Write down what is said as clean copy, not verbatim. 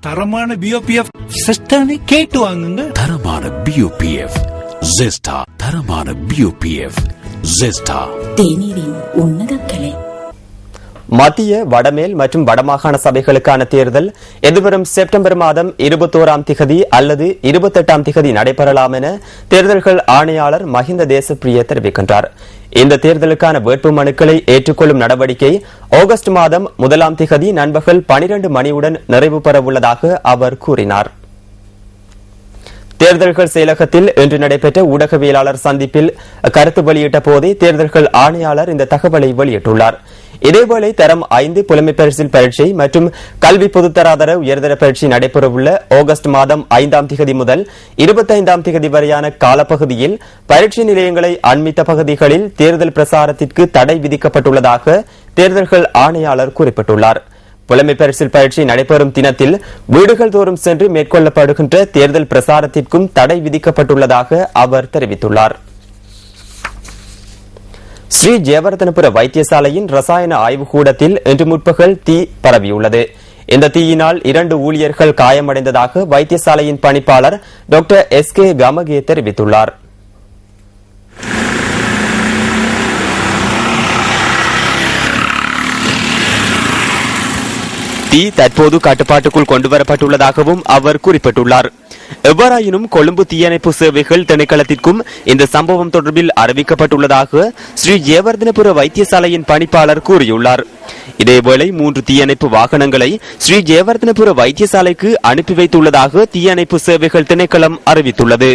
தரமான பிஓபிஎஃப் சிஸ்டனை கேட்டு வாங்குங்க. தரமான பிஓபிஎஃப் ஜெஸ்டா. தரமான பிஓபிஎஃப் ஜெஸ்டா. தேநீரின் உன்னத கிளை. மத்திய வடமேல் மற்றும் வடமாகாண சபைகளுக்கான தேர்தல் எதிர்வரும் செப்டம்பர் மாதம் 21ஆம் திகதி அல்லது 28ஆம் திகதி நடைபெறலாம் என தேர்தல்கள் ஆணையாளர் மஹிந்த தேசப்பிரிய தெரிவிக்கின்றார். இந்த தேர்தலுக்கான வேட்பு மனுக்களை ஏற்றுக்கொள்ளும் நடவடிக்கை ஆகஸ்ட் மாதம் 1ஆம் திகதி நண்பகல் 12 மணியுடன் நிறைவு பெறவுள்ளதாக அவர் கூறினார். தேர்தல்கள் செயலகத்தில் இன்று நடைபெற்ற ஊடகவியலாளர் சந்திப்பில் கருத்து வெளியிட்ட போதே தேர்தல்கள் ஆணையாளர் இந்த தகவலை வெளியிட்டுள்ளார். இதேவேளை தரம் 5 புலமை பரிசில் பரீட்சை மற்றும் கல்வி பொதுத்தராதர உயர்தர பரீட்சை நடைபெறவுள்ள ஆகஸ்ட் மாதம் 5ஆம் திகதி முதல் 25ஆம் திகதி வரையான காலப்பகுதியில் பரீட்சை நிலையங்களை அண்மித்த பகுதிகளில் தேர்தல் பிரசாரத்திற்கு தடை விதிக்கப்பட்டுள்ளதாக தேர்தல்கள் ஆணையாளர் குறிப்பிட்டுள்ளார். புலமை பரிசில் பரீட்சை நடைபெறும் தினத்தில் வீடுகள் தோறும் சென்று மேற்கொள்ளப்படுகின்ற தேர்தல் பிரசாரத்திற்கும் தடை விதிக்கப்பட்டுள்ளதாக அவர் தெரிவித்துள்ளார். ஸ்ரீ ஜெயவர்தனபுர வைத்தியசாலையின் ரசாயன ஆய்வுக்கூடத்தில் இன்று முற்பகல் தீ பரவியுள்ளது. இந்த தீயினால் 2 ஊழியர்கள் காயமடைந்ததாக வைத்தியசாலையின் பணிப்பாளர் டாக்டர் SK கமகே தெரிவித்துள்ளார். தீ தற்போது கட்டுப்பாட்டுக்குள் கொண்டுவரப்பட்டுள்ளதாகவும் அவர் குறிப்பிட்டுள்ளார். எவ்வாறாயினும் கொழும்பு தீயணைப்பு சேவைகள் திணைக்களத்திற்கும் இந்த சம்பவம் தொடர்பில் அறிவிக்கப்பட்டுள்ளதாக ஸ்ரீ ஜெயவர்தனபுர வைத்தியசாலையின் பணிப்பாளர் கூறியுள்ளார். இதேவேளை 3 தீயணைப்பு வாகனங்களை ஸ்ரீ ஜெயவர்தனபுர வைத்தியசாலைக்கு அனுப்பி வைத்துள்ளதாக தீயணைப்பு சேவைகள் திணைக்களம் அறிவித்துள்ளது.